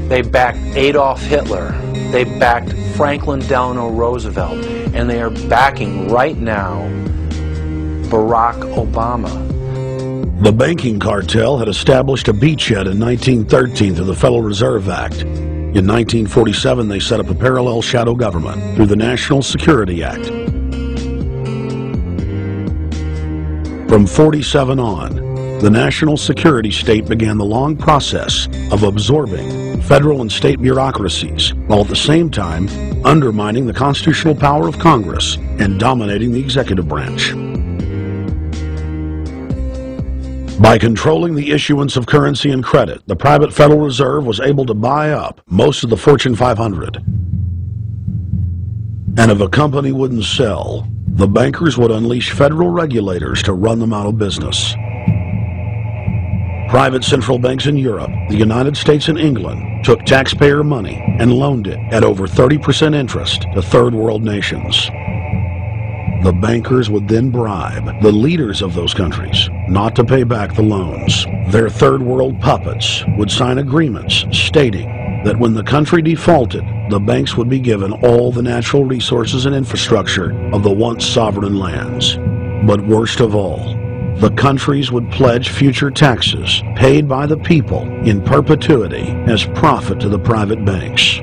They backed Adolf Hitler. They backed Franklin Delano Roosevelt. And they are backing right now Barack Obama. The banking cartel had established a beachhead in 1913 through the Federal Reserve Act. In 1947, they set up a parallel shadow government through the National Security Act. From 47 on, the national security state began the long process of absorbing federal and state bureaucracies, while at the same time undermining the constitutional power of Congress and dominating the executive branch. By controlling the issuance of currency and credit, the private Federal Reserve was able to buy up most of the Fortune 500. And if a company wouldn't sell, the bankers would unleash federal regulators to run them out of business. Private central banks in Europe, the United States, and England took taxpayer money and loaned it at over 30% interest to third world nations. The bankers would then bribe the leaders of those countries not to pay back the loans. Their third world puppets would sign agreements stating that when the country defaulted, the banks would be given all the natural resources and infrastructure of the once sovereign lands. But worst of all, the countries would pledge future taxes paid by the people in perpetuity as profit to the private banks.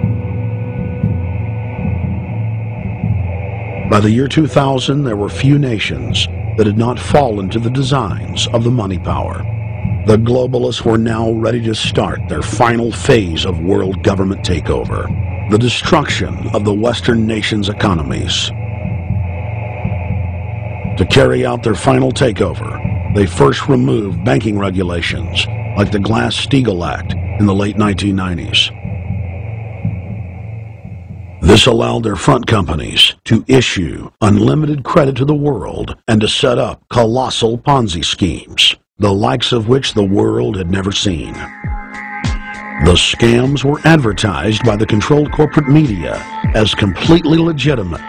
By the year 2000, there were few nations that had not fallen to the designs of the money power. The globalists were now ready to start their final phase of world government takeover, the destruction of the Western nations' economies. To carry out their final takeover, they first removed banking regulations like the Glass-Steagall Act in the late 1990s. This allowed their front companies to issue unlimited credit to the world and to set up colossal Ponzi schemes, the likes of which the world had never seen. The scams were advertised by the controlled corporate media as completely legitimate.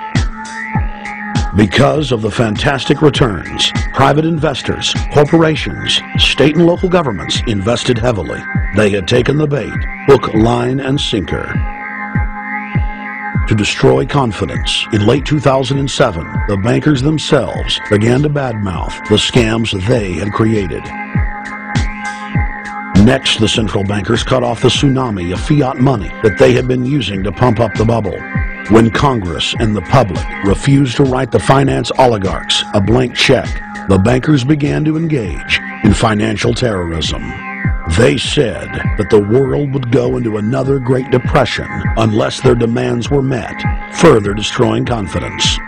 Because of the fantastic returns, private investors, corporations, state and local governments invested heavily. They had taken the bait, hook, line, and sinker. To destroy confidence, in late 2007, the bankers themselves began to badmouth the scams they had created. Next, the central bankers cut off the tsunami of fiat money that they had been using to pump up the bubble. When Congress and the public refused to write the finance oligarchs a blank check, the bankers began to engage in financial terrorism. They said that the world would go into another Great Depression unless their demands were met, further destroying confidence.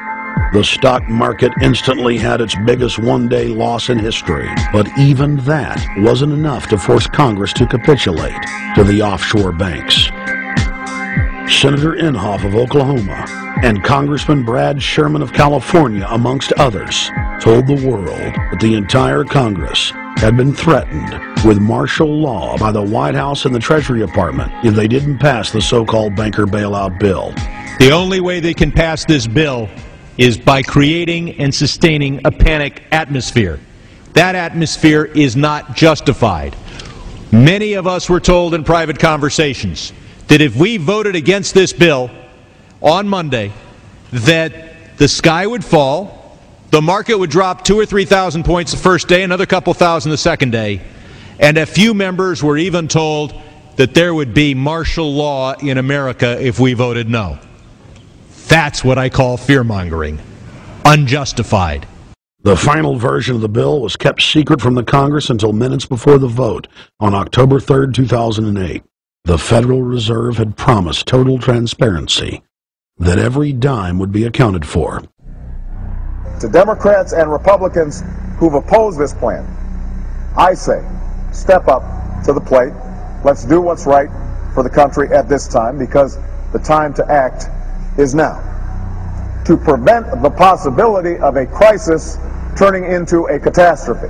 The stock market instantly had its biggest one-day loss in history, but even that wasn't enough to force Congress to capitulate to the offshore banks. Senator Inhofe of Oklahoma and Congressman Brad Sherman of California, amongst others, told the world that the entire Congress had been threatened with martial law by the White House and the Treasury Department if they didn't pass the so-called banker bailout bill. The only way they can pass this bill is by creating and sustaining a panic atmosphere. That atmosphere is not justified. Many of us were told in private conversations that if we voted against this bill on Monday, that the sky would fall, the market would drop 2,000 or 3,000 points the first day, another couple thousand the second day, and a few members were even told that there would be martial law in America if we voted no. That's what I call fear-mongering. Unjustified. The final version of the bill was kept secret from the Congress until minutes before the vote on October 3, 2008. The Federal Reserve had promised total transparency, that every dime would be accounted for. To Democrats and Republicans who've opposed this plan, I say, step up to the plate. Let's do what's right for the country at this time, because the time to act is now. To prevent the possibility of a crisis turning into a catastrophe.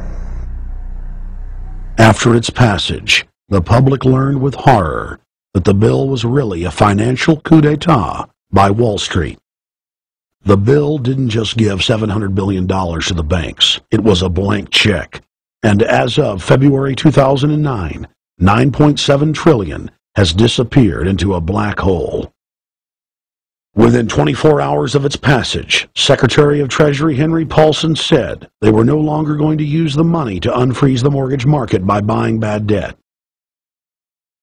After its passage, the public learned with horror that the bill was really a financial coup d'etat by Wall Street. The bill didn't just give $700 billion to the banks. It was a blank check. And as of February 2009, $9.7 trillion has disappeared into a black hole. Within 24 hours of its passage, Secretary of Treasury Henry Paulson said they were no longer going to use the money to unfreeze the mortgage market by buying bad debt.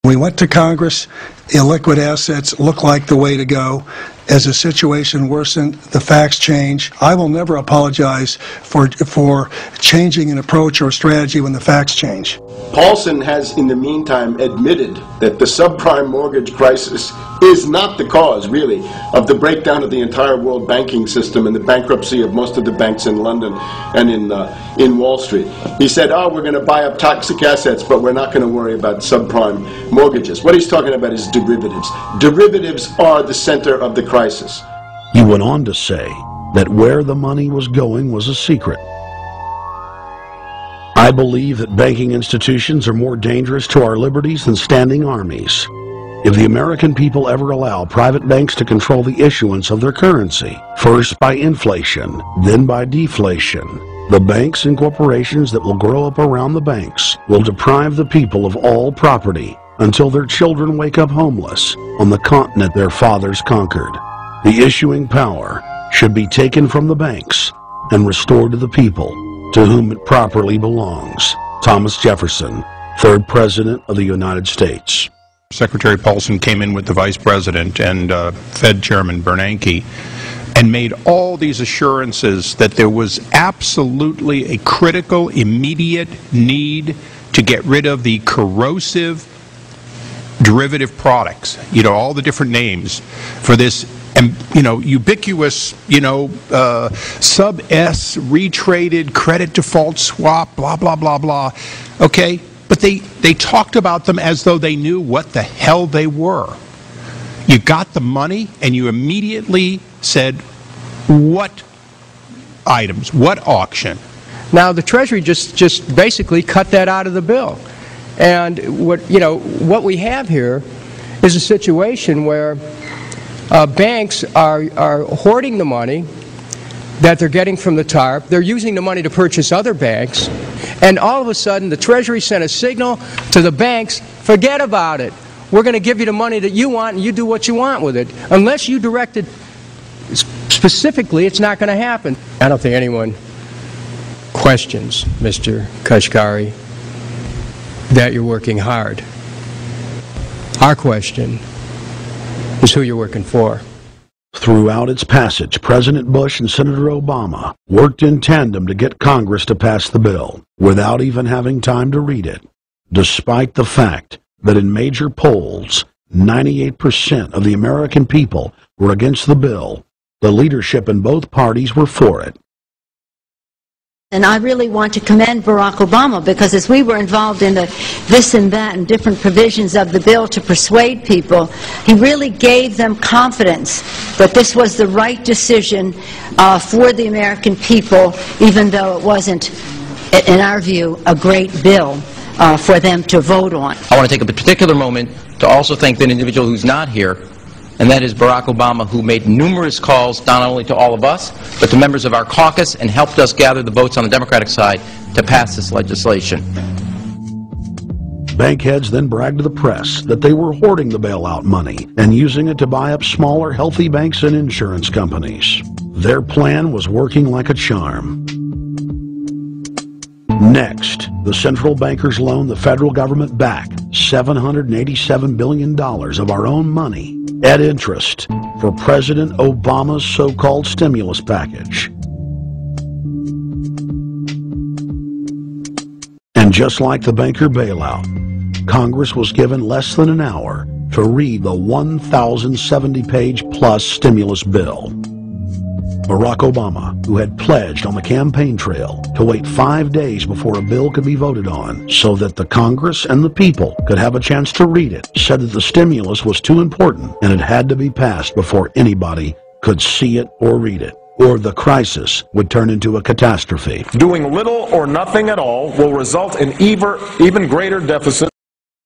We went to Congress. Illiquid assets look like the way to go. As the situation worsened, the facts change. I will never apologize for changing an approach or strategy when the facts change. Paulson has, in the meantime, admitted that the subprime mortgage crisis is not the cause, really, of the breakdown of the entire world banking system and the bankruptcy of most of the banks in London and in Wall Street. He said, oh, we're going to buy up toxic assets, but we're not going to worry about subprime mortgages. What he's talking about is derivatives. Derivatives are the center of the crisis. He went on to say that where the money was going was a secret. I believe that banking institutions are more dangerous to our liberties than standing armies. If the American people ever allow private banks to control the issuance of their currency, first by inflation, then by deflation, the banks and corporations that will grow up around the banks will deprive the people of all property until their children wake up homeless on the continent their fathers conquered. The issuing power should be taken from the banks and restored to the people to whom it properly belongs. Thomas Jefferson, 3rd President of the United States. Secretary Paulson came in with the Vice President and Fed Chairman Bernanke and made all these assurances that there was absolutely a critical, immediate need to get rid of the corrosive derivative products, all the different names for this, ubiquitous, sub-S, retraded credit default swap, blah, blah, blah, blah, okay? But they talked about them as though they knew what the hell they were. You got the money and you immediately said, what items, what auction? Now the Treasury just basically cut that out of the bill. And what we have here is a situation where banks are hoarding the money that they're getting from the TARP. They're using the money to purchase other banks. And all of a sudden, the Treasury sent a signal to the banks, forget about it. We're going to give you the money that you want, and you do what you want with it. Unless you direct it specifically, it's not going to happen. I don't think anyone questions, Mr. Kashkari, that you're working hard. Our question is who you're working for. Throughout its passage, President Bush and Senator Obama worked in tandem to get Congress to pass the bill without even having time to read it, despite the fact that in major polls, 98% of the American people were against the bill. The leadership in both parties were for it. And I really want to commend Barack Obama, because as we were involved in the this and that and different provisions of the bill to persuade people, he really gave them confidence that this was the right decision for the American people, even though it wasn't, in our view, a great bill for them to vote on. I want to take a particular moment to also thank an individual who's not here, and that is Barack Obama, who made numerous calls not only to all of us, but to members of our caucus, and helped us gather the votes on the Democratic side to pass this legislation. Bank heads then bragged to the press that they were hoarding the bailout money and using it to buy up smaller, healthy banks and insurance companies. Their plan was working like a charm. Next, the central bankers loaned the federal government back $787 billion of our own money at interest for President Obama's so-called stimulus package. And just like the banker bailout, Congress was given less than an hour to read the 1,070-page-plus stimulus bill. Barack Obama, who had pledged on the campaign trail to wait 5 days before a bill could be voted on so that the Congress and the people could have a chance to read it, said that the stimulus was too important and it had to be passed before anybody could see it or read it, or the crisis would turn into a catastrophe. Doing little or nothing at all will result in even greater deficit.